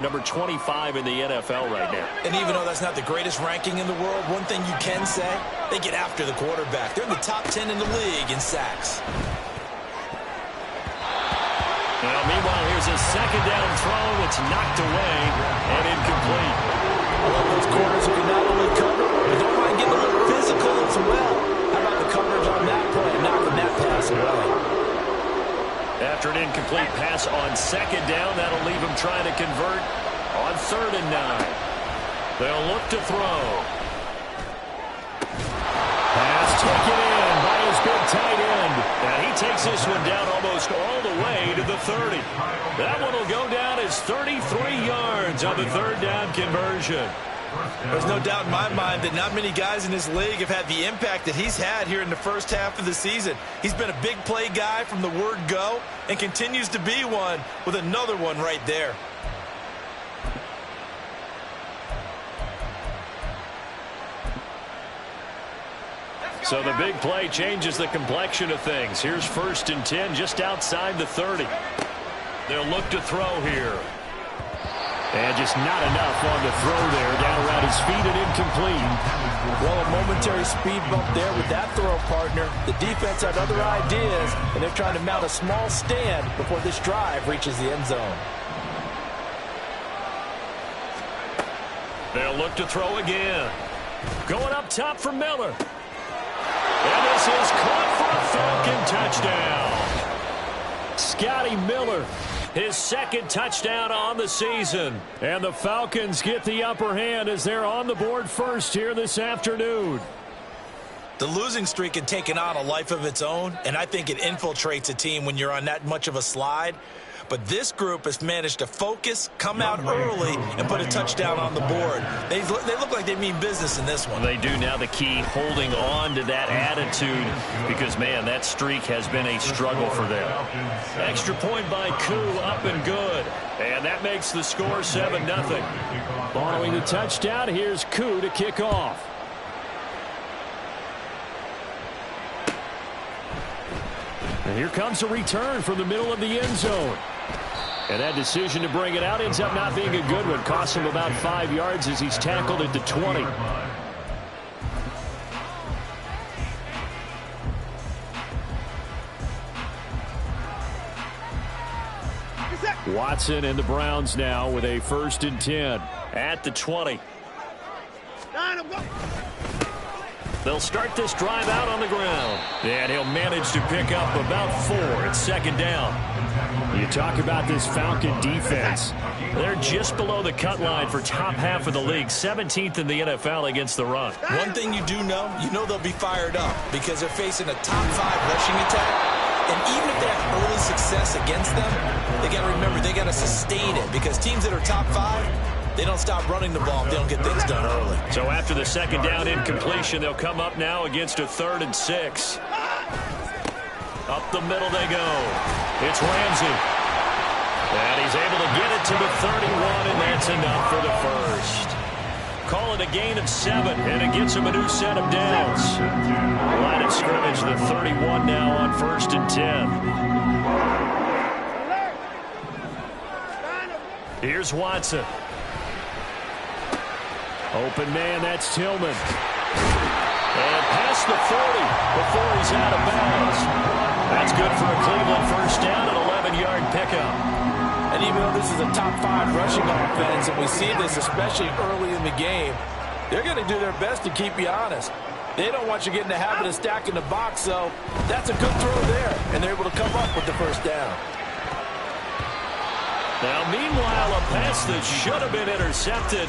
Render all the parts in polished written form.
Number 25 in the NFL right now. And even though that's not the greatest ranking in the world, one thing you can say, they get after the quarterback. They're in the top 10 in the league in sacks. Now, meanwhile, here's a second down throw. It's knocked away and incomplete. I love those corners who can not only cover, but don't mind getting a little physical as well. How about the coverage on that play, knocking that pass away? After an incomplete pass on second down, that'll leave him trying to convert on 3rd and 9. They'll look to throw. Pass taken in by his big tight end. And he takes this one down almost all the way to the 30. That one will go down as 33 yards on the 3rd down conversion. There's no doubt in my mind that not many guys in this league have had the impact that he's had here in the first half of the season. He's been a big play guy from the word go and continues to be one with another one right there. So the big play changes the complexion of things. Here's 1st and 10 just outside the 30. They'll look to throw here. And just not enough on the throw there. Down around his feet and incomplete. Well, a momentary speed bump there with that throw, partner. The defense had other ideas, and they're trying to mount a small stand before this drive reaches the end zone. They'll look to throw again. Going up top for Miller. And this is caught for a Falcon touchdown. Scotty Miller, his 2nd touchdown on the season. And the Falcons get the upper hand as they're on the board first here this afternoon. The losing streak had taken on a life of its own, and I think it infiltrates a team when you're on that much of a slide. But this group has managed to focus, come out early, and put a touchdown on the board. They look like they mean business in this one. They do. Now the key, holding on to that attitude, because, man, that streak has been a struggle for them. Extra point by Koo, up and good. And that makes the score 7-0. Following the touchdown, here's Koo to kick off. And here comes a return from the middle of the end zone. And that decision to bring it out ends up not being a good one. Costs him about 5 yards as he's tackled at the 20. Watson and the Browns now with a 1st and 10 at the 20. They'll start this drive out on the ground. And he'll manage to pick up about 4 at 2nd down. You talk about this Falcon defense. They're just below the cut line for top half of the league. 17th in the NFL against the run. One thing you do know, they'll be fired up because they're facing a top 5 rushing attack. And even if they have early success against them, they got to remember they got to sustain it because teams that are top 5, they don't stop running the ball if they don't get things done early. So after the 2nd down incompletion, they'll come up now against a 3rd and 6. Up the middle they go. It's Ramsey. And he's able to get it to the 31, and that's enough for the first. Call it a gain of 7, and it gets him a new set of downs. Line of scrimmage, the 31 now on 1st and 10. Here's Watson. Open man, that's Tillman. And past the 40 before he's out of bounds. That's good for a Cleveland 1st down, an 11-yard pickup. And even though this is a top 5 rushing offense, and we see this especially early in the game, they're going to do their best to keep you honest. They don't want you getting the habit of stacking the box, so that's a good throw there, and they're able to come up with the 1st down. Now, meanwhile, a pass that should have been intercepted,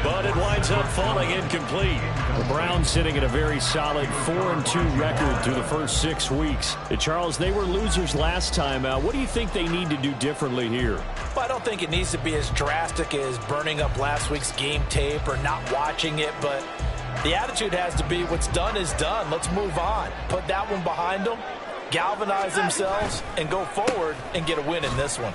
but it winds up falling incomplete. The Browns sitting at a very solid 4-2 record through the first 6 weeks. Charles, they were losers last time out. What do you think they need to do differently here? Well, I don't think it needs to be as drastic as burning up last week's game tape or not watching it, but the attitude has to be what's done is done. Let's move on. Put that one behind them, galvanize themselves, and go forward and get a win in this one.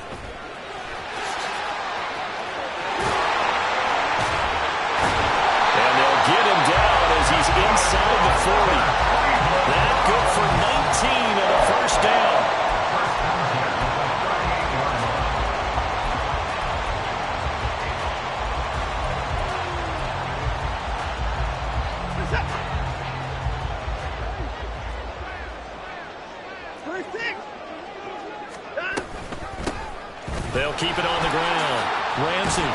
Get him down as he's inside the 40. That good for 19 and a 1st down. keep it on the ground. Ramsey.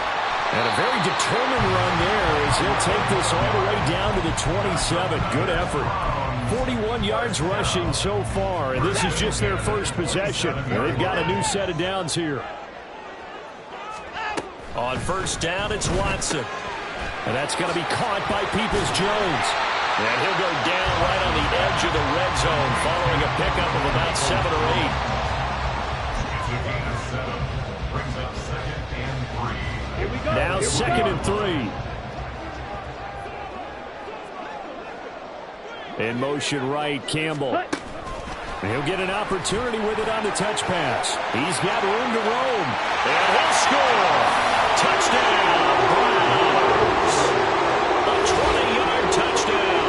And a very determined run there as he'll take this all the way down to the 27. Good effort. 41 yards rushing so far, and this is just their first possession. And they've got a new set of downs here. On first down, it's Watson. And that's going to be caught by Peoples-Jones. And he'll go down right on the edge of the red zone following a pickup of about 7 or 8. Now 2nd and 3. In motion right, Campbell. And he'll get an opportunity with it on the touch pass. He's got room to roam. And he'll score. Touchdown, Browns. A 20-yard touchdown.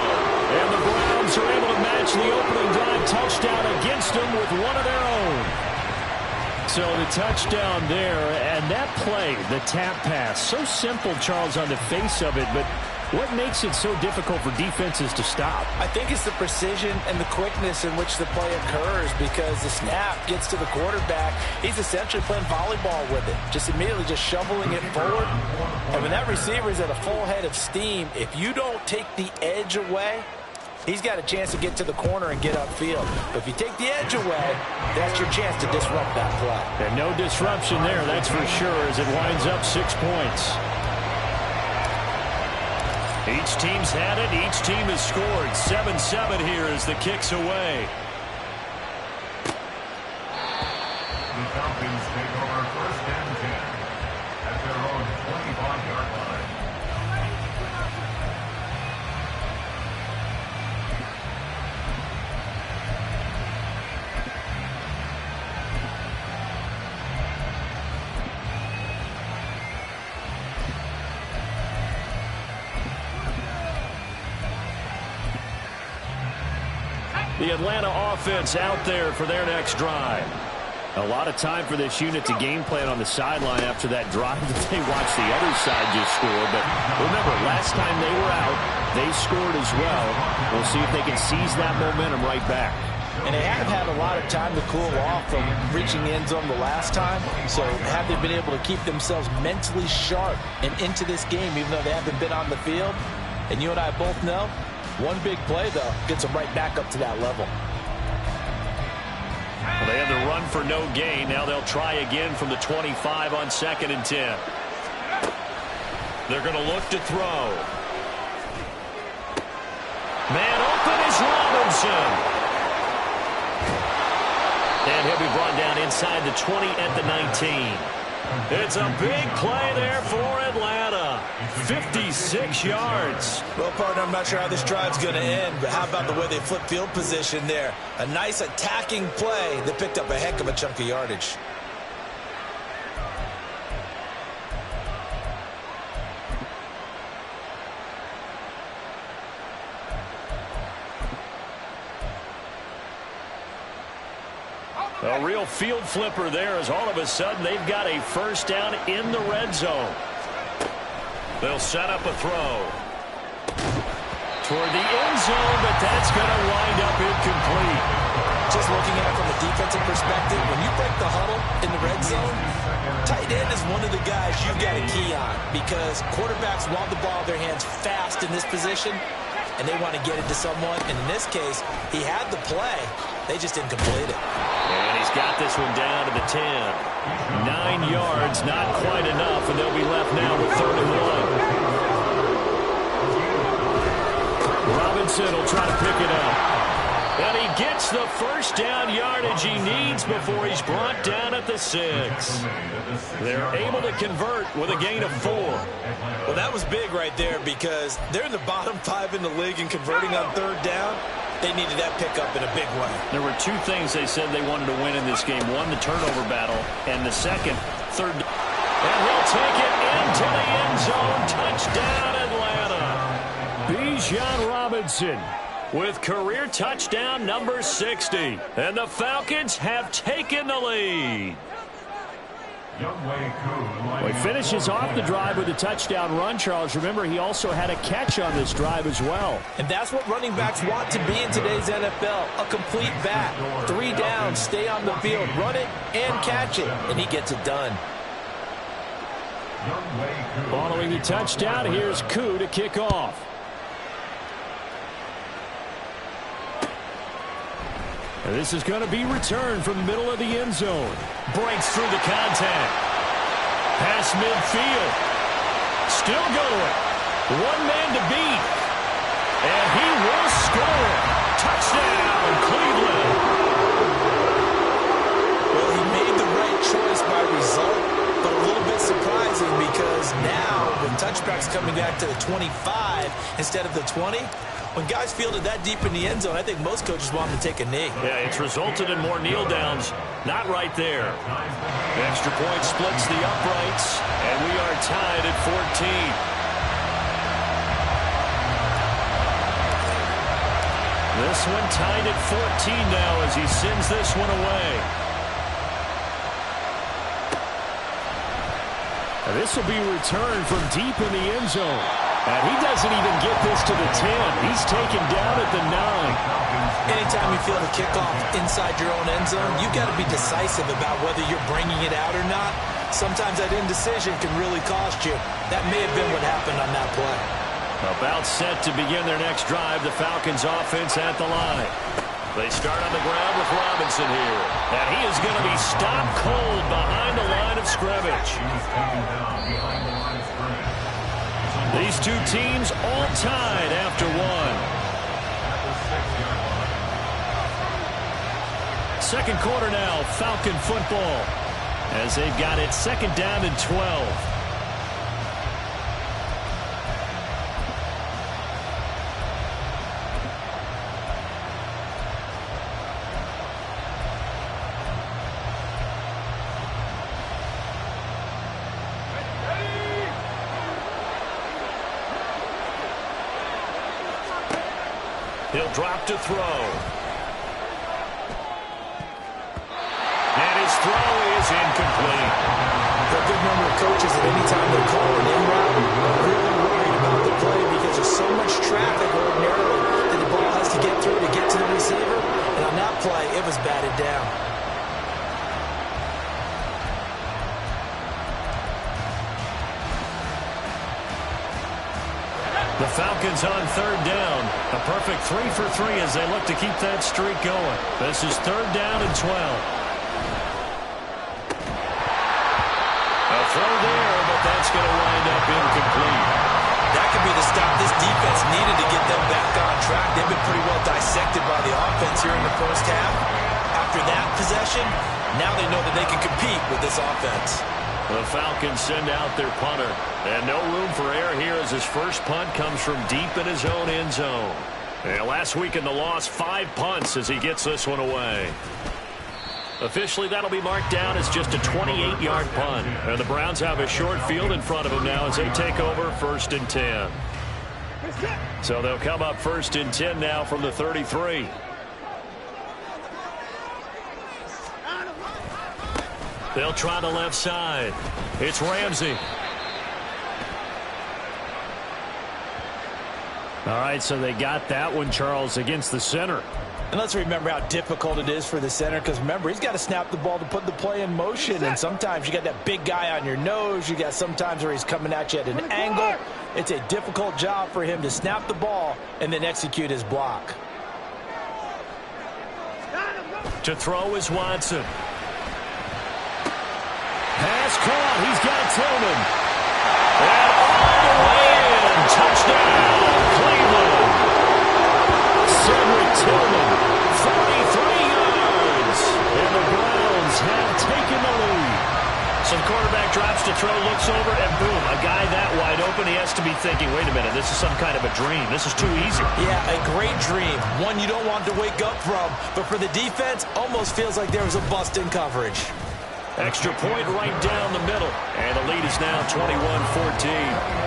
And the Browns are able to match the opening drive touchdown against them with one of their own. So the touchdown there, and that play, the tap pass, so simple, Charles, on the face of it, but what makes it so difficult for defenses to stop? I think it's the precision and the quickness in which the play occurs, because the snap gets to the quarterback. He's essentially playing volleyball with it, just immediately just shoveling it forward. And when that receiver is at a full head of steam, if you don't take the edge away, he's got a chance to get to the corner and get upfield. But if you take the edge away, that's your chance to disrupt that play. And no disruption there, that's for sure, as it winds up 6 points. Each team's had it. Each team has scored. 7-7 here as the kick's away. The Falcons take over 1st and 10 at their own 25-yard line. The Atlanta offense out there for their next drive. A lot of time for this unit to game plan on the sideline after that drive that they watched the other side just score. But remember, last time they were out, they scored as well. We'll see if they can seize that momentum right back. And they have had a lot of time to cool off from reaching the end zone the last time. So have they been able to keep themselves mentally sharp and into this game, even though they haven't been on the field? And you and I both know, one big play, though, gets them right back up to that level. Well, they had the run for no gain. Now they'll try again from the 25 on 2nd and 10. They're going to look to throw. Man open is Robinson. And he'll be brought down inside the 20 at the 19. It's a big play there for Atlanta. 56 yards. Well, partner, I'm not sure how this drive's going to end, but how about the way they flip field position there? A nice attacking play that picked up a heck of a chunk of yardage. A real field flipper there, as all of a sudden they've got a first down in the red zone. They'll set up a throw toward the end zone, but that's going to wind up incomplete. Just looking at it from a defensive perspective, when you break the huddle in the red zone, tight end is one of the guys you've got to key on, because quarterbacks want the ball in their hands fast in this position, and they want to get it to someone. And in this case, he had the play. They just didn't complete it. And he's got this one down to the 10. 9 yards, not quite enough, and they'll be left now with 3rd and 1. Robinson will try to pick it up. And he gets the first down yardage he needs before he's brought down at the 6. They're able to convert with a gain of 4. Well, that was big right there, because they're in the bottom 5 in the league in converting on 3rd down. They needed that pickup in a big way. There were 2 things they said they wanted to win in this game. One, the turnover battle, and the second, 3rd. And he'll take it into the end zone. Touchdown, Atlanta. Bijan Robinson with career touchdown number 60. And the Falcons have taken the lead. Well, he finishes off the drive with a touchdown run, Charles. Remember, he also had a catch on this drive as well. And that's what running backs want to be in today's NFL. A complete back. 3 downs, stay on the field, run it, and catch it. And he gets it done. Following the touchdown, here's Koo to kick off. And this is going to be returned from the middle of the end zone. Breaks through the contact. Pass midfield. Still going. One man to beat. And he will score. Touchdown, Cleveland. Well, he made the right choice by result, but a little bit surprising because now with touchbacks coming back to the 25 instead of the 20, when guys field it that deep in the end zone, I think most coaches want them to take a knee. Yeah, it's resulted in more kneel downs. Not right there. Extra point splits the uprights, and we are tied at 14. This one tied at 14 now as he sends this one away. And this will be returned from deep in the end zone. And he doesn't even get this to the 10. He's taken down at the 9. Anytime you feel the kickoff inside your own end zone, you've got to be decisive about whether you're bringing it out or not. Sometimes that indecision can really cost you. That may have been what happened on that play. About set to begin their next drive, the Falcons offense at the line. They start on the ground with Robinson here. And he is going to be stopped cold behind the line of scrimmage. These two teams all tied after one. Second quarter now, Falcon football, as they've got it second down and 12. He'll drop to throw. And his throw is incomplete. A good number of coaches at any time they call an in route are really worried about the play because there's so much traffic ordinarily that the ball has to get through to get to the receiver. And on that play, it was batted down. The Falcons on third down. A perfect 3 for 3 as they look to keep that streak going. This is third down and 12. A throw there, but that's going to wind up incomplete. That could be the stop this defense needed to get them back on track. They've been pretty well dissected by the offense here in the first half. After that possession, now they know that they can compete with this offense. The Falcons send out their punter. And no room for error here as his first punt comes from deep in his own end zone. And last week in the loss, 5 punts as he gets this one away. Officially, that'll be marked down as just a 28-yard punt. And the Browns have a short field in front of them now as they take over first and 10. So they'll come up first and 10 now from the 33. They'll try the left side. It's Ramsey. All right, so they got that one, Charles, against the center. And let's remember how difficult it is for the center because, remember, he's got to snap the ball to put the play in motion. And sometimes you got that big guy on your nose. You got sometimes where he's coming at you at an angle. It's a difficult job for him to snap the ball and then execute his block. To throw is Watson. Pass caught. He's got Tillman. And all the way in. Touchdown, Cleveland. Cedric Tillman, 43 yards. And the Browns have taken the lead. So the quarterback drops to throw, looks over, and boom, a guy that wide open. He has to be thinking, wait a minute, this is some kind of a dream. This is too easy. Yeah, a great dream. One you don't want to wake up from. But for the defense, almost feels like there was a bust in coverage. Extra point right down the middle. And the lead is now 21-14.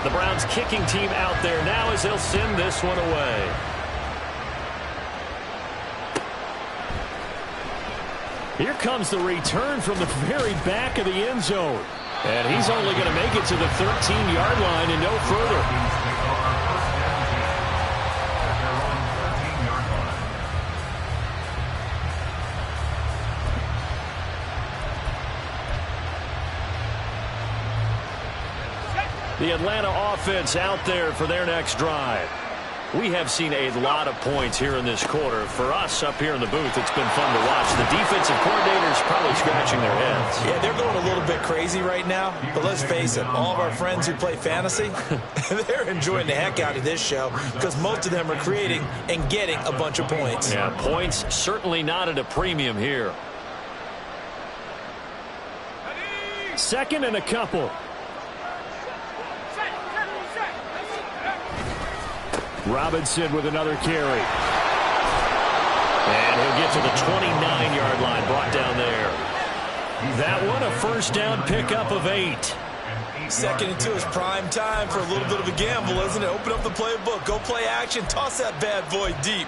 The Browns kicking team out there now as they'll send this one away. Here comes the return from the very back of the end zone. And he's only going to make it to the 13-yard line and no further. The Atlanta offense out there for their next drive. We have seen a lot of points here in this quarter. For us up here in the booth, it's been fun to watch. The defensive coordinators probably scratching their heads. Yeah, they're going a little bit crazy right now. But let's face it, all of our friends who play fantasy, they're enjoying the heck out of this show because most of them are creating and getting a bunch of points. Yeah, points certainly not at a premium here. Second and a couple. Robinson with another carry. And he'll get to the 29-yard line, brought down there. That one, a first down pickup of 8. Second and 2 is prime time for a little bit of a gamble, isn't it? Open up the playbook, go play action, toss that bad boy deep.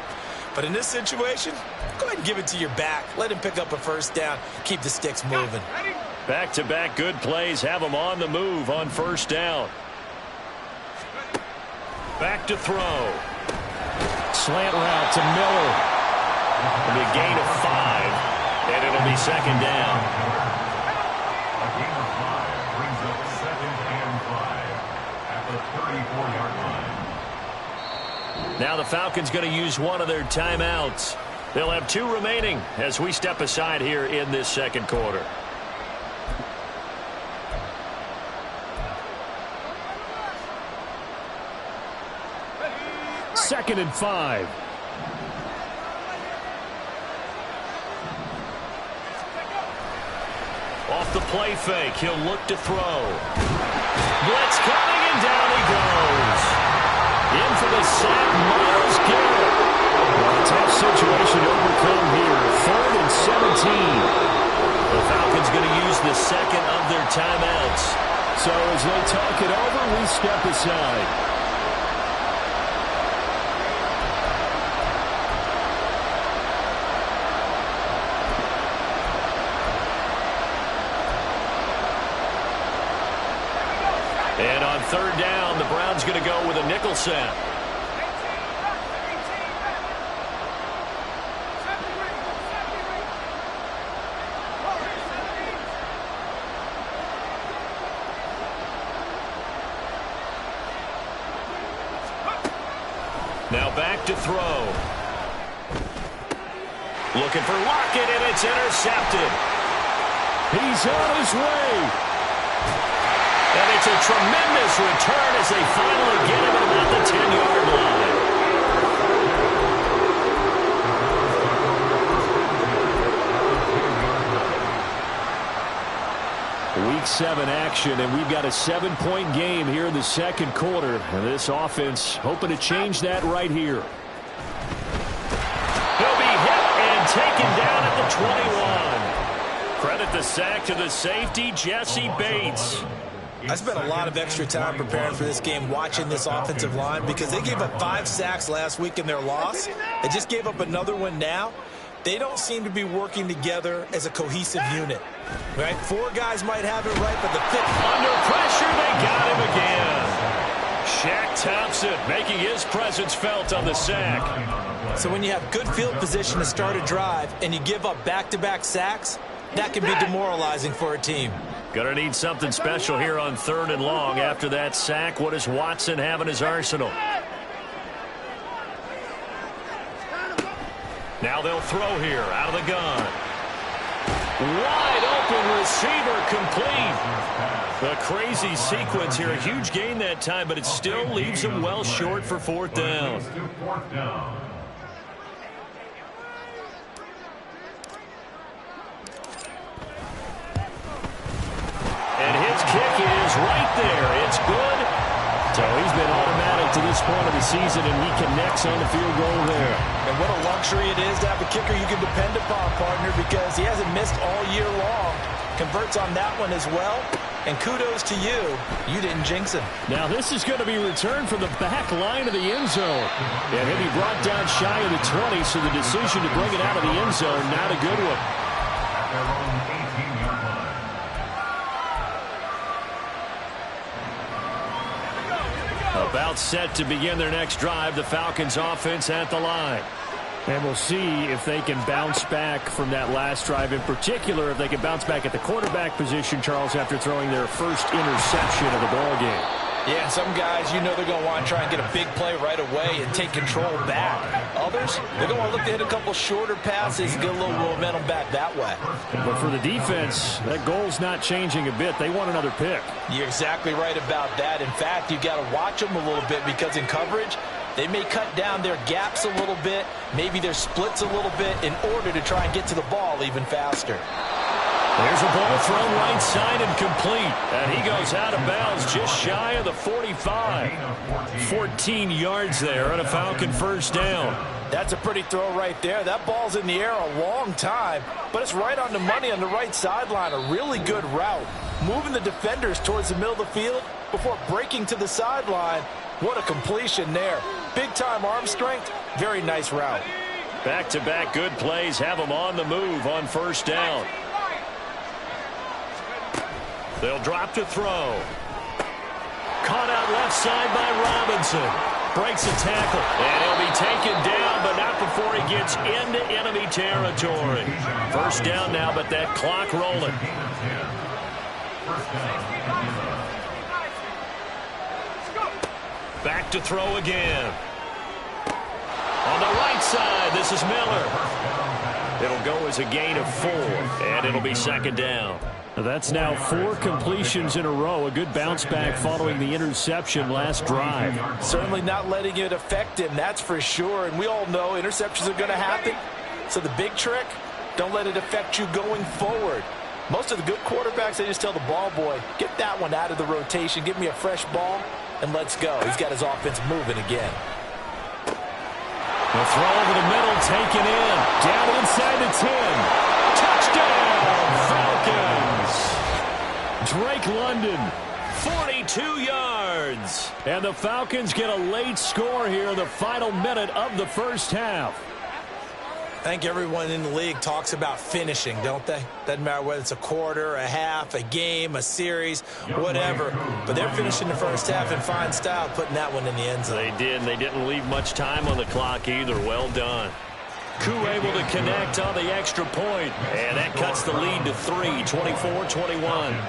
But in this situation, go ahead and give it to your back. Let him pick up a first down. Keep the sticks moving. Back-to-back good plays have them on the move on first down. Back to throw. Slant route to Miller. It'll be a gain of 5, and it'll be second down. A gain of 5 brings up 2nd and 5 at the 34-yard line. Now the Falcons going to use one of their timeouts. They'll have 2 remaining as we step aside here in this second quarter. Second and 5. Off the play fake, he'll look to throw. Blitz coming, and down he goes. In for the sack, Myles Garrett. Well, a tough situation to overcome here. 3rd and 17. The Falcons going to use the second of their timeouts. So as they talk it over, we step aside. And on 3rd down, the Browns going to go with a nickel set. Now back to throw. Looking for Lockett, and it's intercepted. He's on his way. And it's a tremendous return as they finally get him at about the 10-yard line. Week 7 action, and we've got a 7-point game here in the second quarter. And this offense hoping to change that right here. He'll be hit and taken down at the 21. Credit the sack to the safety, Jesse Bates. I spent a lot of extra time preparing for this game watching this offensive line because they gave up 5 sacks last week in their loss. They just gave up another one now. They don't seem to be working together as a cohesive unit. Right? 4 guys might have it right, but the 5th. Under pressure, they got him again. Shaq Thompson making his presence felt on the sack. So when you have good field position to start a drive and you give up back-to-back sacks, that can be demoralizing for a team. Gonna need something special here on 3rd and long. After that sack, what does Watson have in his arsenal? Now they'll throw here out of the gun. Wide open receiver complete. A crazy sequence here. A huge gain that time, but it still leaves him well short for 4th down. And his kick is right there. It's good. So he's been automatic to this point of the season, and he connects on the field goal there. And what a luxury it is to have a kicker you can depend upon, partner, because he hasn't missed all year long. Converts on that one as well. And kudos to you. You didn't jinx him. Now this is going to be returned from the back line of the end zone. And he'll be brought down shy of the 20, so the decision to bring it out of the end zone, not a good one. At their own 18-yard line. About set to begin their next drive, the Falcons offense at the line. And we'll see if they can bounce back from that last drive. In particular, if they can bounce back at the quarterback position, Charles, after throwing their first interception of the ballgame. Yeah, some guys, you know they're going to want to try and get a big play right away and take control back. Others, they're going to look to hit a couple shorter passes and get a little momentum back that way. But for the defense, that goal's not changing a bit. They want another pick. You're exactly right about that. In fact, you got to watch them a little bit because in coverage, they may cut down their gaps a little bit, maybe their splits a little bit in order to try and get to the ball even faster. There's a ball thrown right side and complete. And he goes out of bounds just shy of the 45. 14 yards there on a Falcon first down. That's a pretty throw right there. That ball's in the air a long time, but it's right on the money on the right sideline. A really good route. Moving the defenders towards the middle of the field before breaking to the sideline. What a completion there. Big-time arm strength. Very nice route. Back-to-back good plays have them on the move on first down. They'll drop to throw. Caught out left side by Robinson. Breaks a tackle. And he'll be taken down, but not before he gets into enemy territory. First down now, but that clock rolling. Back to throw again. On the right side, this is Miller. It'll go as a gain of 4, and it'll be second down. That's now 4 completions in a row. A good bounce back following the interception last drive. Certainly not letting it affect him, that's for sure. And we all know interceptions are going to happen. So the big trick, don't let it affect you going forward. Most of the good quarterbacks, they just tell the ball boy, get that one out of the rotation, give me a fresh ball, and let's go. He's got his offense moving again. The throw over the middle, taken in. Down inside the 10. Touchdown, Falcons. Drake London, 42 yards. And the Falcons get a late score here in the final minute of the first half. I think everyone in the league talks about finishing, don't they? Doesn't matter whether it's a quarter, a half, a game, a series, whatever. But they're finishing the first half in fine style, putting that one in the end zone. They did, and they didn't leave much time on the clock either. Well done. Koo able to connect on the extra point, and that cuts the lead to 3, 24-21.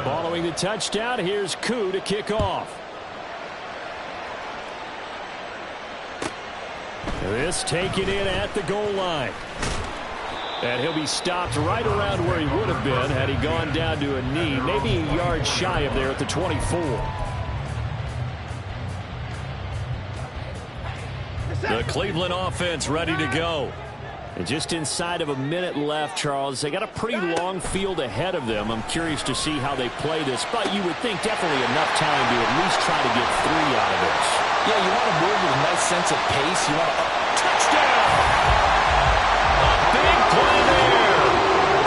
Following the touchdown, here's Koo to kick off. This taken in at the goal line. And he'll be stopped right around where he would have been had he gone down to a knee, maybe a yard shy of there at the 24. The Cleveland offense ready to go. And just inside of a minute left, Charles. They got a pretty long field ahead of them. I'm curious to see how they play this, but you would think definitely enough time to at least try to get 3 out of this. Yeah, you want to move with a nice sense of pace. You want to touchdown! A big play there.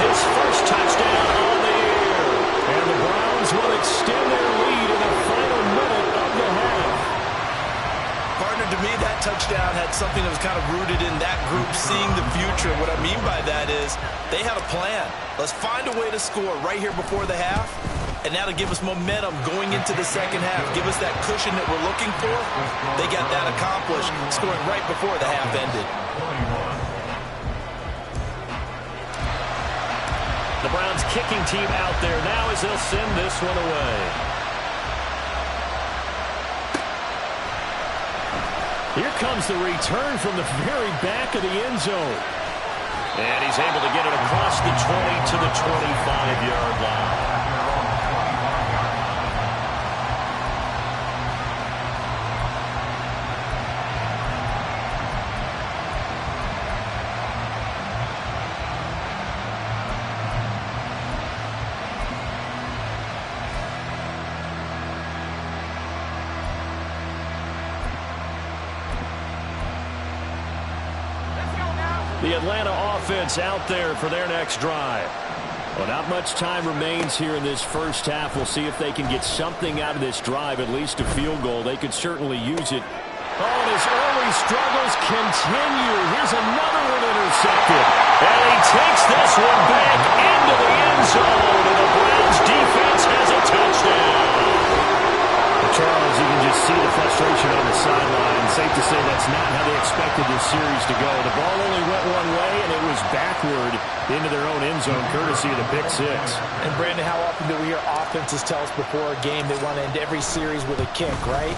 His first touchdown on the year. And the Browns will extend their lead in the final minute of the half. Partner, to me, that touchdown had something that was kind of rooted in that group seeing the future. What I mean by that is they had a plan. Let's find a way to score right here before the half. And that'll give us momentum going into the second half. Give us that cushion that we're looking for. They got that accomplished, scoring right before the half ended. The Browns kicking team out there now as they'll send this one away. Here comes the return from the very back of the end zone. And he's able to get it across the 20 to the 25-yard line. The Atlanta offense out there for their next drive. Well, not much time remains here in this first half. We'll see if they can get something out of this drive, at least a field goal. They could certainly use it. Oh, and his early struggles continue. Here's another one intercepted. And he takes this one back into the end zone. And the Browns defense has a touchdown. Charles, you can just see the frustration on the sideline. Safe to say that's not how they expected this series to go. The ball only went one way, and it was backward into their own end zone, courtesy of the pick six. And, Brandon, how often do we hear offenses tell us before a game they want to end every series with a kick, right?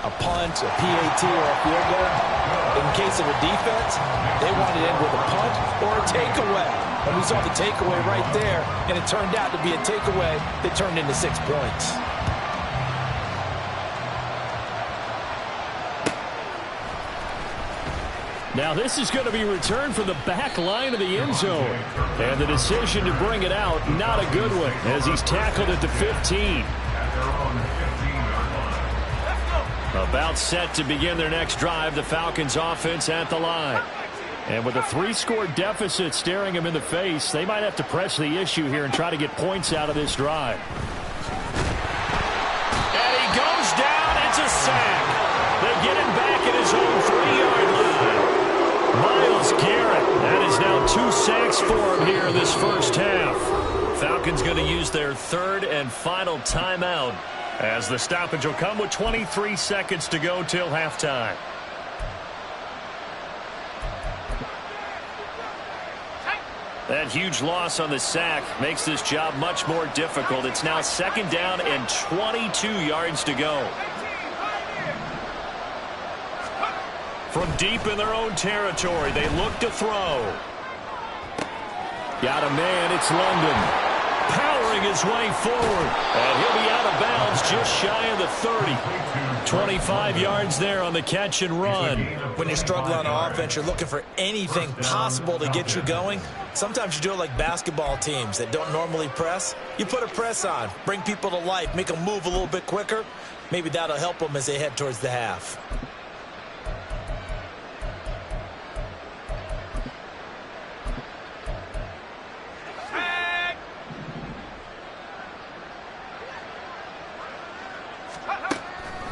A punt, a PAT, or a field goal. In case of a defense, they want to end with a punt or a takeaway. And we saw the takeaway right there, and it turned out to be a takeaway that turned into 6 points. Now this is going to be returned from the back line of the end zone. And the decision to bring it out, not a good one, as he's tackled at the 15. About set to begin their next drive, the Falcons offense at the line. And with a 3-score deficit staring them in the face, they might have to press the issue here and try to get points out of this drive. And he goes down. It's a sack. They get him back at his own 3-yard line. Myles Garrett, that is now 2 sacks for him here in this first half. Falcons going to use their third and final timeout, as the stoppage will come with 23 seconds to go till halftime. That huge loss on the sack makes this job much more difficult. It's now 2nd down and 22 yards to go. From deep in their own territory, they look to throw. Got a man, it's London. Powering his way forward. And he'll be out of bounds just shy of the 30. 25 yards there on the catch and run. When you struggle on offense, you're looking for anything possible to get you going. Sometimes you do it like basketball teams that don't normally press. You put a press on, bring people to life, make them move a little bit quicker. Maybe that'll help them as they head towards the half.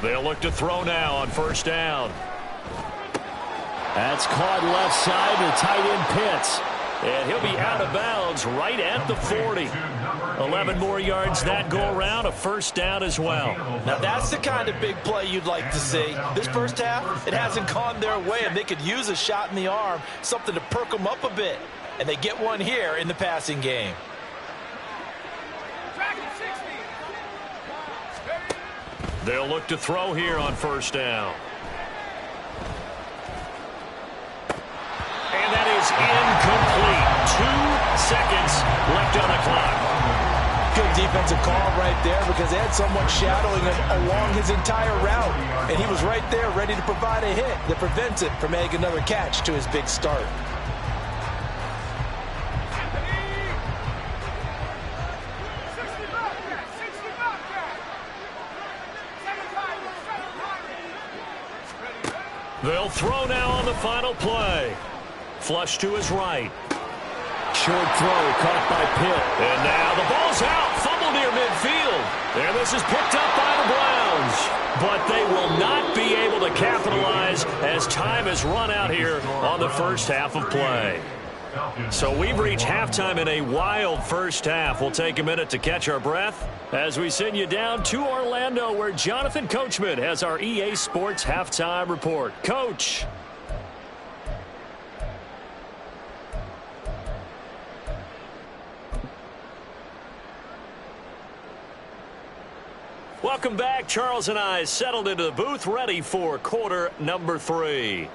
They'll look to throw now on 1st down. That's caught left side to tight end Pitts. And he'll be out of bounds right at the 40. 11 more yards that go around, a 1st down as well. Now that's the kind of big play you'd like to see. This first half, it hasn't gone their way, and they could use a shot in the arm, something to perk them up a bit. And they get one here in the passing game. They'll look to throw here on 1st down. And that is incomplete. 2 seconds left on the clock. Good defensive call right there, because they had someone shadowing him along his entire route. And he was right there ready to provide a hit that prevents it from making another catch to his big start. They'll throw now on the final play. Flush to his right. Short throw caught by Pitt. And now the ball's out. Fumble near midfield. And this is picked up by the Browns. But they will not be able to capitalize as time has run out here on the first half of play. So we've reached halftime in a wild first half. We'll take a minute to catch our breath as we send you down to Orlando, where Jonathan Coachman has our EA Sports Halftime Report. Coach. Welcome back. Charles and I settled into the booth, ready for quarter number 3.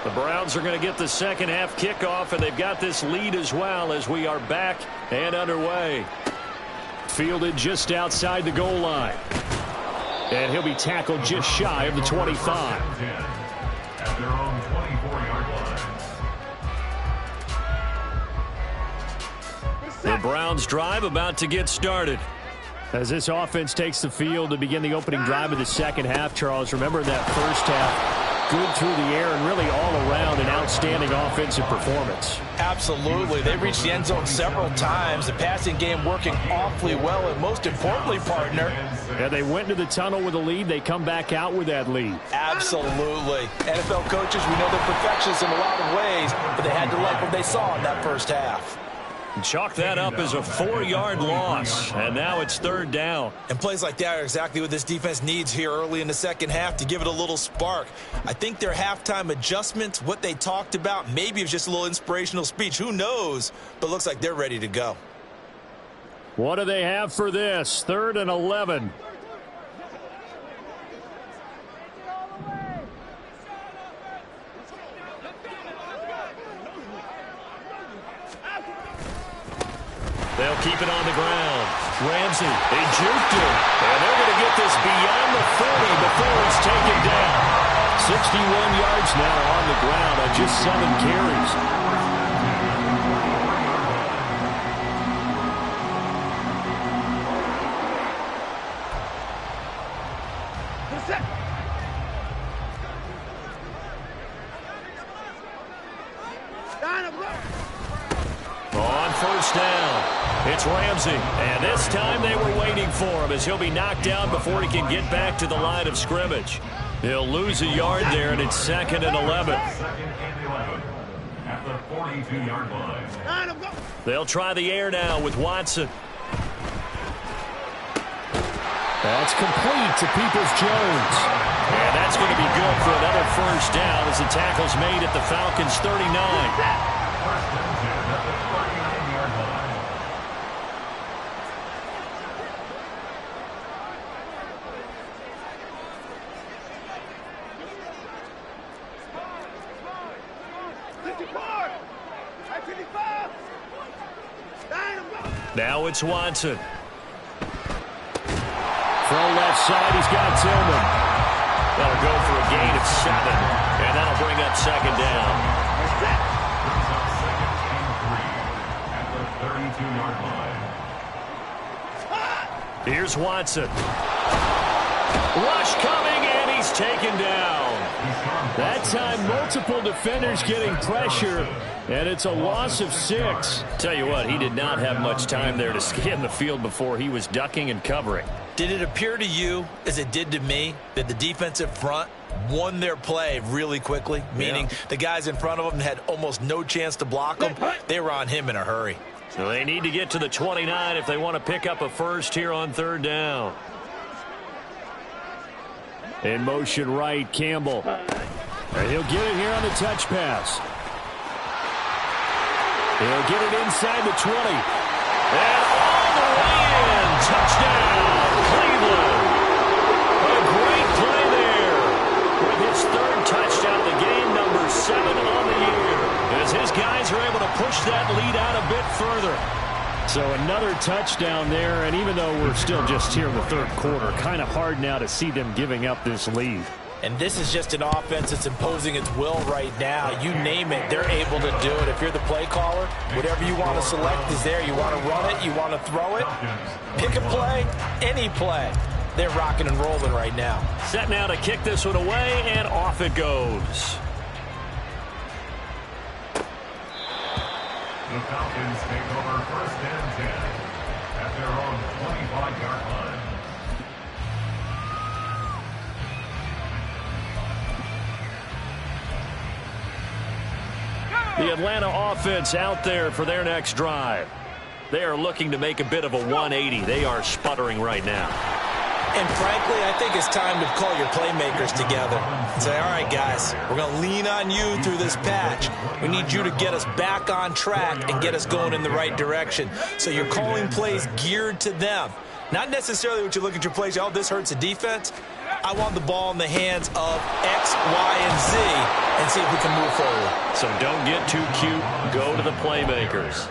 The Browns are going to get the second half kickoff, and they've got this lead as well as we are back and underway. Fielded just outside the goal line. And he'll be tackled just shy of the 25. At their own 24-yard line. The Browns drive about to get started. As this offense takes the field to begin the opening drive of the second half, Charles, remember in that first half, good through the air and really all around an outstanding offensive performance. Absolutely. They reached the end zone several times. The passing game working awfully well, and most importantly, partner. Yeah, they went into the tunnel with a lead. They come back out with that lead. Absolutely. NFL coaches, we know they're perfectionists in a lot of ways, but they had to like what they saw in that first half. Chalk that up as a 4-yard loss, and now it's 3rd down. And plays like that are exactly what this defense needs here early in the second half to give it a little spark. I think their halftime adjustments, what they talked about, maybe it was just a little inspirational speech. Who knows? But it looks like they're ready to go. What do they have for this? 3rd and 11. They'll keep it on the ground. Ramsey, they juked him. And they're going to get this beyond the 40 before he's taken down. 61 yards now on the ground on just 7 carries. On 1st down, it's Ramsey. And this time they were waiting for him as he'll be knocked down before he can get back to the line of scrimmage. He'll lose a yard there, and it's 2nd and 11. At the 42-yard line. They'll try the air now with Watson. That's complete to Peoples-Jones. And that's going to be good for another 1st down as the tackle's made at the Falcons' 39. Now it's Watson. From left side, he's got Tillman. That'll go for a gain of 7. And that'll bring up 2nd down. Here's Watson. Rush coming, and he's taken down. That time, multiple defenders getting pressure, and it's a loss of 6. Tell you what, he did not have much time there to scan the field before he was ducking and covering. Did it appear to you, as it did to me, that the defensive front won their play really quickly? Meaning the guys in front of them had almost no chance to block them. They were on him in a hurry. So they need to get to the 29 if they want to pick up a first here on 3rd down. In motion right, Campbell. And he'll get it here on the touch pass. He'll get it inside the 20. And all the way in. Touchdown, Cleveland. A great play there. With his 3rd touchdown of the game, number 7 on the year. As his guys are able to push that lead out a bit further. So another touchdown there, and even though we're still just here in the 3rd quarter, kind of hard now to see them giving up this lead. And this is just an offense that's imposing its will right now. You name it, they're able to do it. If you're the play caller, whatever you want to select is there. You want to run it, you want to throw it, pick a play, any play. They're rocking and rolling right now. Set now to kick this one away, and off it goes. The Falcons take over 1st and 10 at their own 25-yard line. The Atlanta offense out there for their next drive. They are looking to make a bit of a 180. They are sputtering right now. And frankly, I think it's time to call your playmakers together and say, all right, guys, we're going to lean on you through this patch. We need you to get us back on track and get us going in the right direction. So you're calling plays geared to them. Not necessarily what you look at your plays, oh, this hurts the defense. I want the ball in the hands of X, Y, and Z and see if we can move forward. So don't get too cute. Go to the playmakers.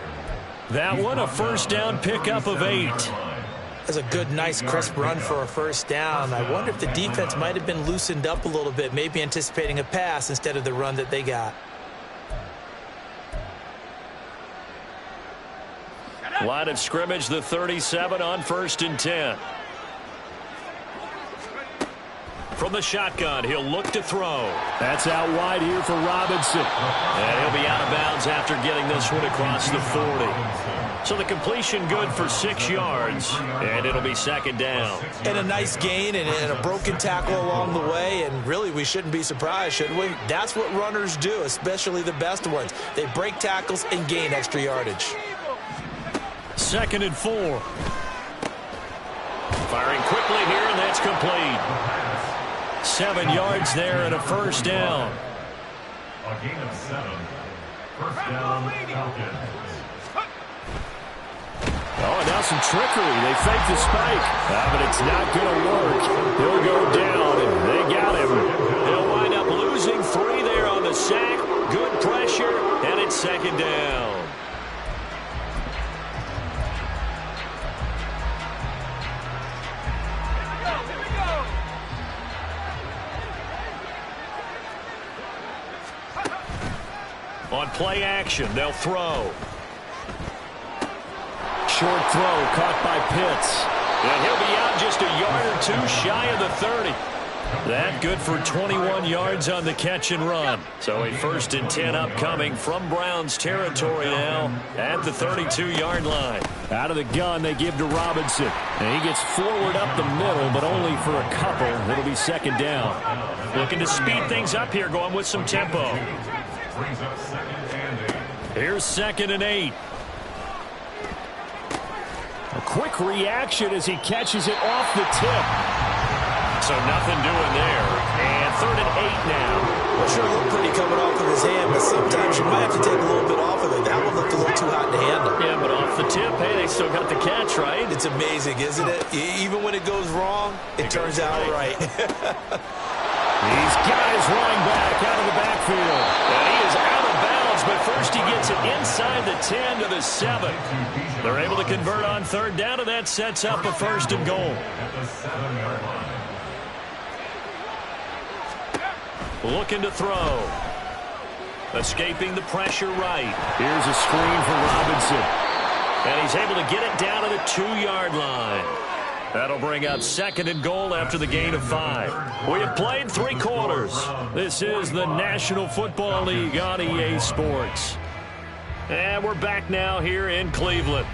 That one, a 1st down pickup of 8. That's a good, nice, crisp run for a 1st down. I wonder if the defense might have been loosened up a little bit, maybe anticipating a pass instead of the run that they got. Line of scrimmage, the 37 on 1st and 10. From the shotgun, he'll look to throw. That's out wide here for Robinson. And he'll be out of bounds after getting this one across the 40. So the completion good for 6 yards, and it'll be second down. And a nice gain and a broken tackle along the way, and really we shouldn't be surprised, should we? That's what runners do, especially the best ones. They break tackles and gain extra yardage. 2nd and 4. Firing quickly here, and that's complete. 7 yards there and a first down. A gain of 7. First down, Falcons. Oh, and now some trickery. They fake the spike. But it's not going to work. He'll go down, and they got him. They'll wind up losing 3 there on the sack. Good pressure, and it's second down. On play action, they'll throw. Short throw caught by Pitts. And he'll be out just a yard or 2 shy of the 30. That good for 21 yards on the catch and run. So a 1st and 10 upcoming from Browns territory now at the 32-yard line. Out of the gun, they give to Robinson. And he gets forward up the middle, but only for a couple. It'll be second down. Looking to speed things up here, going with some tempo. Brings up 2nd and 8. Here's 2nd and 8. A quick reaction as he catches it off the tip. So nothing doing there. And 3rd and 8 now. Well, sure looked pretty coming off of his hand, but sometimes you might have to take a little bit off of it. That one looked a little too hot to handle. Yeah, but off the tip, hey, they still got the catch, right? It's amazing, isn't it? Even when it goes wrong, it turns out right. These guys running back out of the backfield. And he is out of bounds, but first he gets it inside the 10 to the 7. They're able to convert on 3rd down, and that sets up a 1st and goal. At the 7-yard line. Looking to throw. Escaping the pressure right. Here's a screen for Robinson. And he's able to get it down to the 2-yard line. That'll bring up 2nd and goal after the gain of 5. We have played 3 quarters. This is the National Football League on EA Sports. And we're back now here in Cleveland.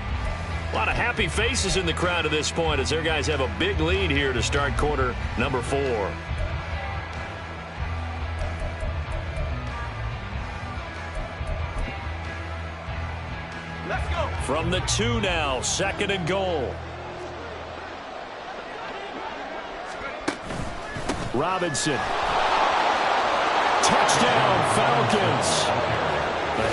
A lot of happy faces in the crowd at this point as their guys have a big lead here to start quarter number 4. Let's go. From the 2 now, 2nd and goal. Robinson. Touchdown, Falcons.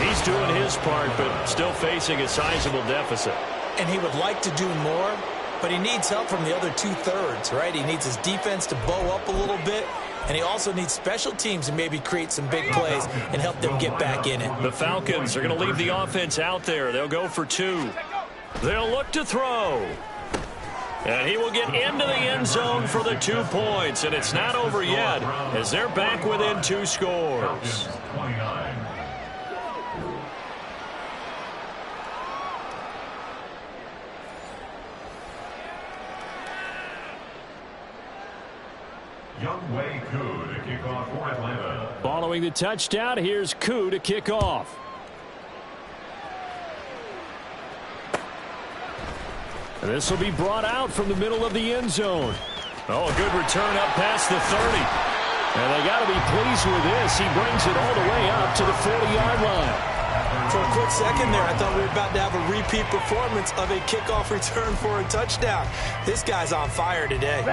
He's doing his part, but still facing a sizable deficit. And he would like to do more, but he needs help from the other 2/3, right? He needs his defense to bow up a little bit, and he also needs special teams to maybe create some big plays and help them get back in it. The Falcons are going to leave the offense out there. They'll go for 2. They'll look to throw. And he will get into the end zone for the 2 points. And it's not over yet as they're back within 2 scores. 29. Youngway Koo to kick off for Atlanta. Following the touchdown, here's Koo to kick off. And this will be brought out from the middle of the end zone. Oh, a good return up past the 30. And they got to be pleased with this. He brings it all the way up to the 40-yard line. For a quick second there, I thought we were about to have a repeat performance of a kickoff return for a touchdown. This guy's on fire today.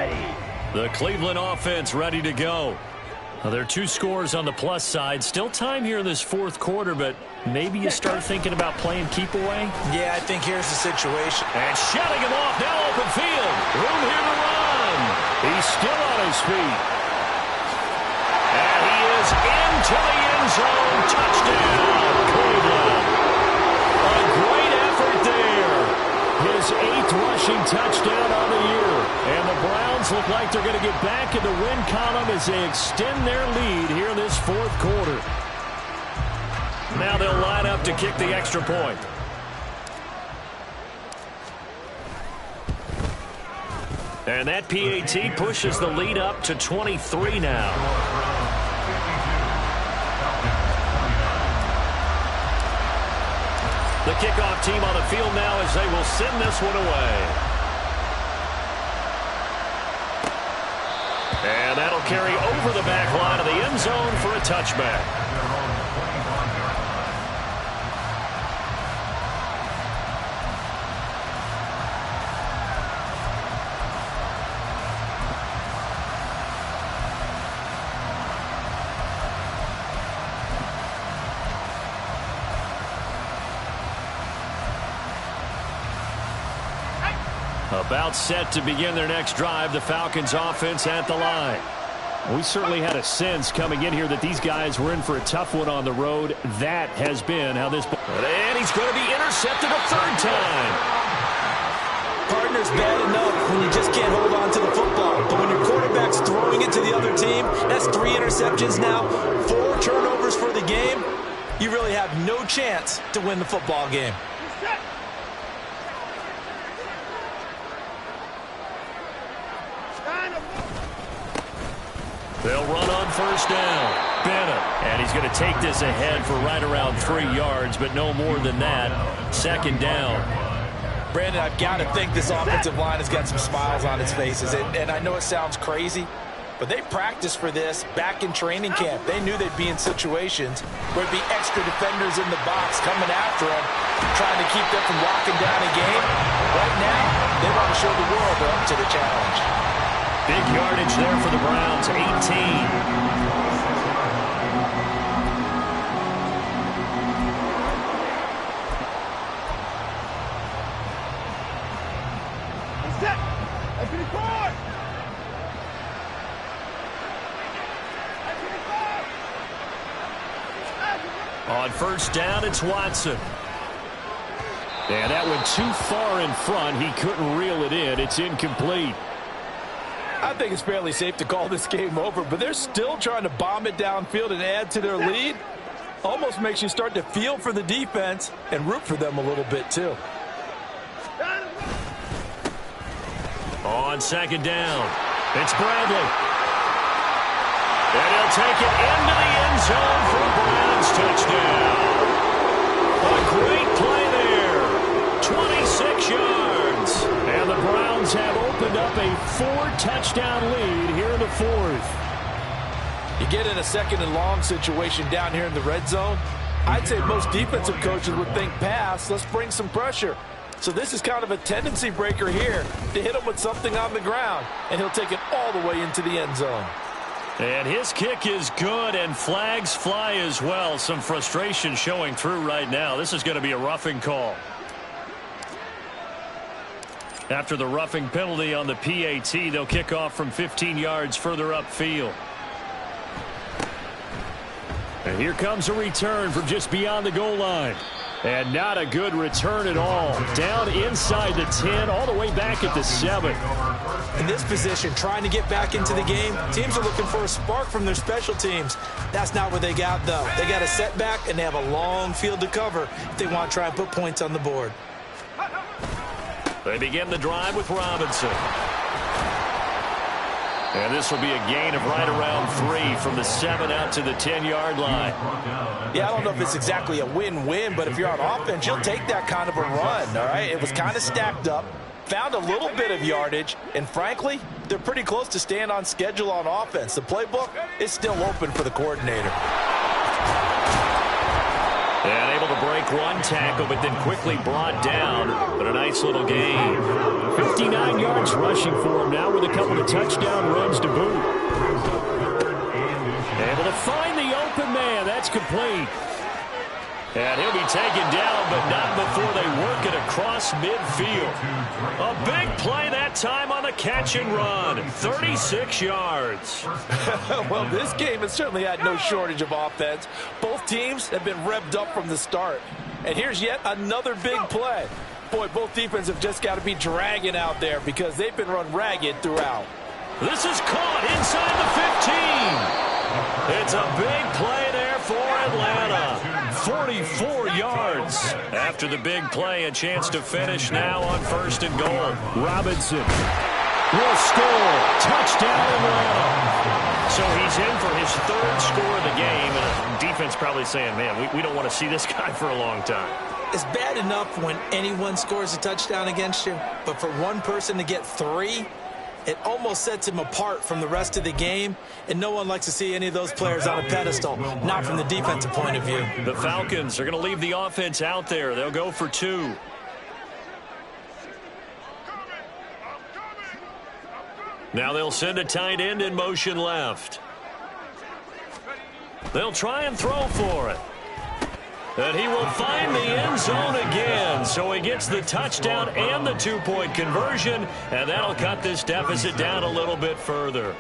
The Cleveland offense ready to go. Now, there are 2 scores on the plus side. Still time here in this 4th quarter, but maybe you start thinking about playing keep away. Yeah, I think here's the situation. And shutting him off now, open field. Room here to run. He's still on his feet. And he is into the end zone. Touchdown, Cleveland. A great effort there. His 8th rushing touchdown on the year. And the Browns look like they're going to get back in the win column as they extend their lead here in this 4th quarter. Now they'll line up to kick the extra point. And that PAT pushes the lead up to 23 now. The kickoff team on the field now as they will send this one away. And that'll carry over the back line of the end zone for a touchback. About set to begin their next drive, the Falcons offense at the line. We certainly had a sense coming in here that these guys were in for a tough one on the road. That has been how this... And he's going to be intercepted a third time. Partner's bad enough when you just can't hold on to the football. But when your quarterback's throwing it to the other team, that's 3 interceptions now, 4 turnovers for the game. You really have no chance to win the football game. They'll run on first down. Bennett. And he's going to take this ahead for right around 3 yards, but no more than that. Second down. Brandon, I've got to think this offensive line has got some smiles on its faces. And I know it sounds crazy, but they practiced for this back in training camp. They knew they'd be in situations where there'd be extra defenders in the box coming after them, trying to keep them from locking down a game. Right now, they want to show the world they're up to the challenge. Big yardage there for the Browns, 18. On first down, it's Watson. And that went too far in front. He couldn't reel it in. It's incomplete. I think it's fairly safe to call this game over, but they're still trying to bomb it downfield and add to their lead. Almost makes you start to feel for the defense and root for them a little bit, too. On second down, it's Bradley. And he'll take it into the end zone for a Browns touchdown. A great play there. 26 yards. And the Browns have opened up a 4-touchdown lead here in the fourth. You get in a second and long situation down here in the red zone. I'd say most defensive coaches would think pass. Let's bring some pressure. So this is kind of a tendency breaker here to hit him with something on the ground. And he'll take it all the way into the end zone. And his kick is good, and flags fly as well. Some frustration showing through right now. This is going to be a roughing call. After the roughing penalty on the PAT, they'll kick off from 15 yards further upfield. And here comes a return from just beyond the goal line. And not a good return at all. Down inside the 10, all the way back at the 7. In this position, trying to get back into the game, teams are looking for a spark from their special teams. That's not what they got, though. They got a setback, and they have a long field to cover if they want to try and put points on the board. They begin the drive with Robinson. And this will be a gain of right around 3 from the 7 out to the 10-yard line. Yeah, I don't know if it's exactly a win-win, but if you're on offense, you'll take that kind of a run, all right? It was kind of stacked up, found a little bit of yardage, and frankly, they're pretty close to staying on schedule on offense. The playbook is still open for the coordinator. And able to break one tackle, but then quickly brought down. But a nice little gain. 59 yards rushing for him now with a couple of touchdown runs to boot. Able to find the open man. That's complete. And he'll be taken down, but not before they work it across midfield. A big play that time on the catch and run. 36 yards. Well, this game has certainly had no shortage of offense. Both teams have been revved up from the start. And here's yet another big play. Boy, both defenses have just got to be dragging out there because they've been run ragged throughout. This is caught inside the 15. It's a big play there for Atlanta. 44 yards. After the big play, a chance to finish now on first and goal. Robinson. will score. Touchdown, Atlanta. So he's in for his third score of the game, and the defense probably saying, man, we don't want to see this guy for a long time. It's bad enough when anyone scores a touchdown against you, but for one person to get 3, it almost sets him apart from the rest of the game, and no one likes to see any of those players on a pedestal, not from the defensive point of view. The Falcons are going to leave the offense out there. They'll go for 2. Now they'll send a tight end in motion left. They'll try and throw for it. And he will find the end zone again. So he gets the touchdown and the 2-point conversion, and that'll cut this deficit down a little bit further.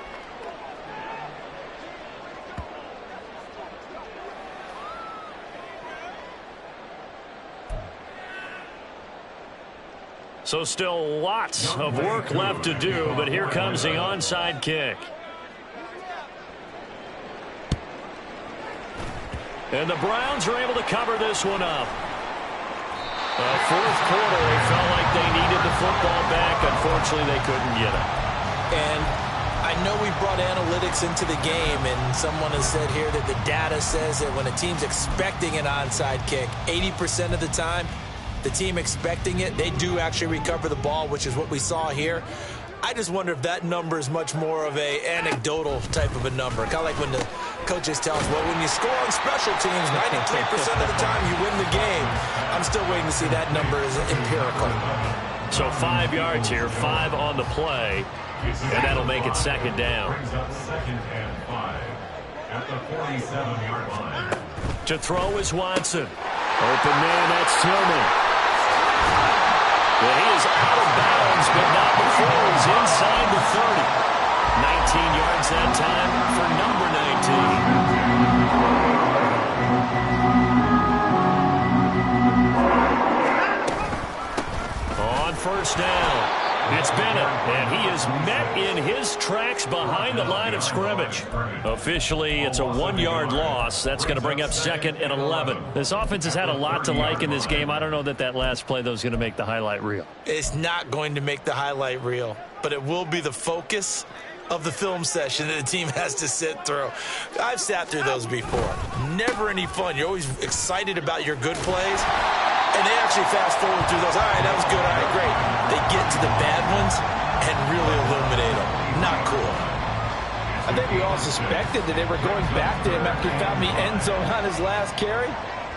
So still lots of work left to do, but here comes the onside kick. And the Browns are able to cover this one up. Fourth quarter, they felt like they needed the football back. Unfortunately, they couldn't get it. And I know we brought analytics into the game, and someone has said here that the data says that when a team's expecting an onside kick, 80% of the time, the team expecting it, they do actually recover the ball, which is what we saw here. I just wonder if that number is much more of a anecdotal type of a number. Kind of like when the coaches tell us, well, when you score on special teams, 93% of the time you win the game. I'm still waiting to see that number is empirical. So 5 yards here, 5 on the play, and that'll make it second down. Brings up 2nd and 5 at the 47-yard line. To throw is Watson. Open man, that's Tillman. Well, he is out of bounds, but not before he's inside the 30. 19 yards that time for number 19. On first down, it's Bennett, and he is met in his tracks behind the line of scrimmage. Officially, it's a 1-yard loss. That's going to bring up 2nd and 11. This offense has had a lot to like in this game. I don't know that last play, though, is going to make the highlight reel. It's not going to make the highlight reel, but it will be the focus of the film session that the team has to sit through. I've sat through those before. Never any fun. You're always excited about your good plays, and they actually fast forward through those. All right, that was good. All right, great. They get to the bad ones and really illuminate them. Not cool. I think we all suspected that they were going back to him after he found the end zone on his last carry,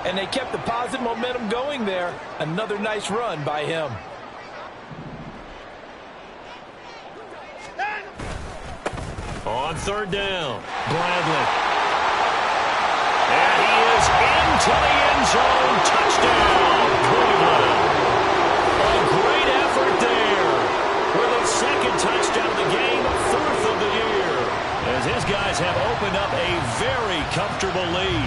and they kept the positive momentum going there. Another nice run by him. On third down, Bradley. And he is into the end zone. Touchdown, Cleveland. A great effort there. For the 2nd touchdown of the game, 4th of the year. As his guys have opened up a very comfortable lead.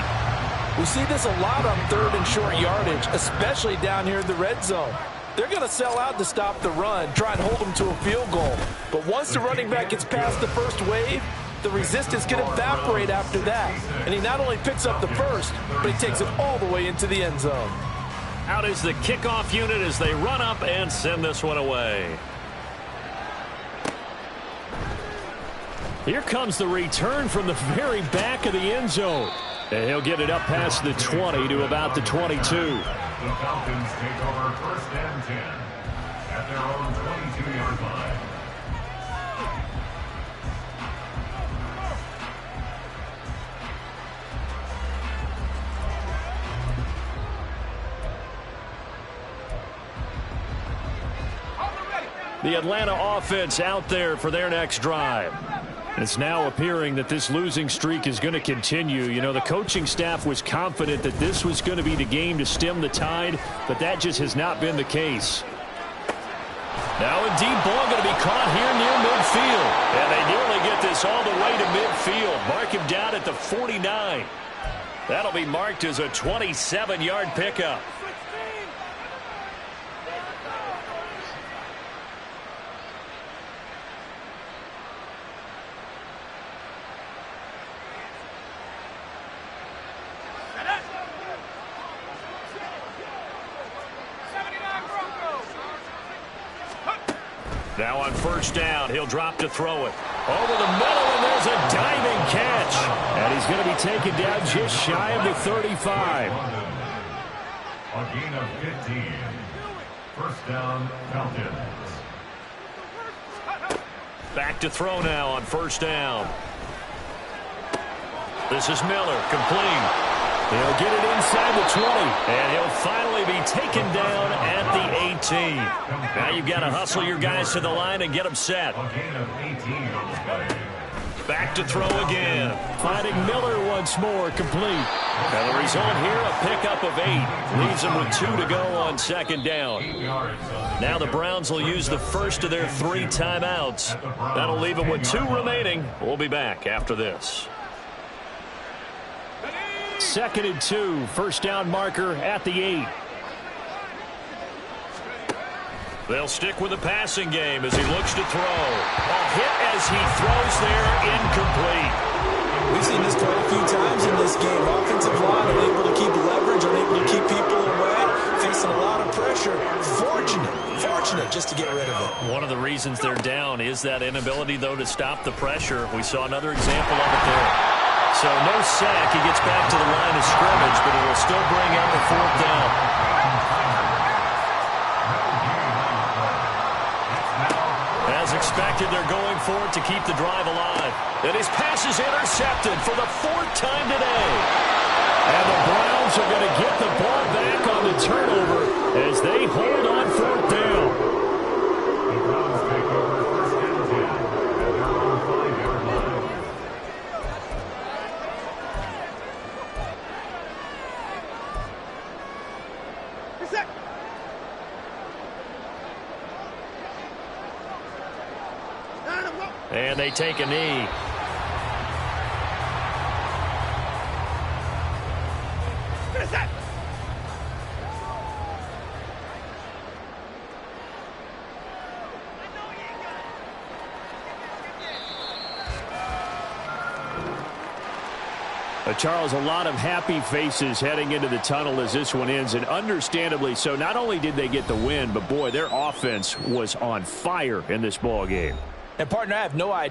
We see this a lot on 3rd and short yardage, especially down here in the red zone. They're going to sell out to stop the run, try and hold them to a field goal. But once the running back gets past the first wave, the resistance can evaporate after that. And he not only picks up the first, but he takes it all the way into the end zone. Out is the kickoff unit as they run up and send this one away. Here comes the return from the very back of the end zone. And he'll get it up past the 20 to about the 22. The Falcons take over 1st and 10 at their own 22-yard line. The Atlanta offense out there for their next drive. It's now appearing that this losing streak is going to continue. You know, the coaching staff was confident that this was going to be the game to stem the tide, but that just has not been the case. Now a deep ball going to be caught here near midfield. And they nearly get this all the way to midfield. Mark him down at the 49. That'll be marked as a 27-yard pickup. Now on first down, he'll drop to throw it. Over the middle, and there's a diving catch. And he's going to be taken down just shy of the 35. A gain of 15. First down, Falcons. Back to throw now on first down. This is Miller, complete. He'll get it inside the 20. And he'll finally be taken down at the 18. Now you've got to hustle your guys to the line and get them set. A gain of 18 on the play. Back to throw again. Finding Miller once more, complete. Now the result here, a pickup of 8. Leaves them with 2 to go on second down. Now the Browns will use the first of their 3 timeouts. That'll leave them with 2 remaining. We'll be back after this. 2nd and 2. First down marker at the 8. They'll stick with the passing game as he looks to throw. A hit as he throws there, incomplete. We've seen this quite a few times in this game. Offensive line unable to keep leverage, unable to keep people away, facing a lot of pressure. Fortunate just to get rid of it. One of the reasons they're down is that inability, though, to stop the pressure. We saw another example of it there. So no sack. He gets back to the line of scrimmage, but it will still bring up a 4th down. As expected, they're going for it to keep the drive alive. And his pass is intercepted for the 4th time today. And the Browns are going to get the ball back on the turnover as they hold on 4th down. The Browns take over first and 10 at their own 5-yard line. And they take a knee. Charles, a lot of happy faces heading into the tunnel as this one ends, and understandably so. Not only did they get the win, but boy, their offense was on fire in this ball game. And partner, I have no idea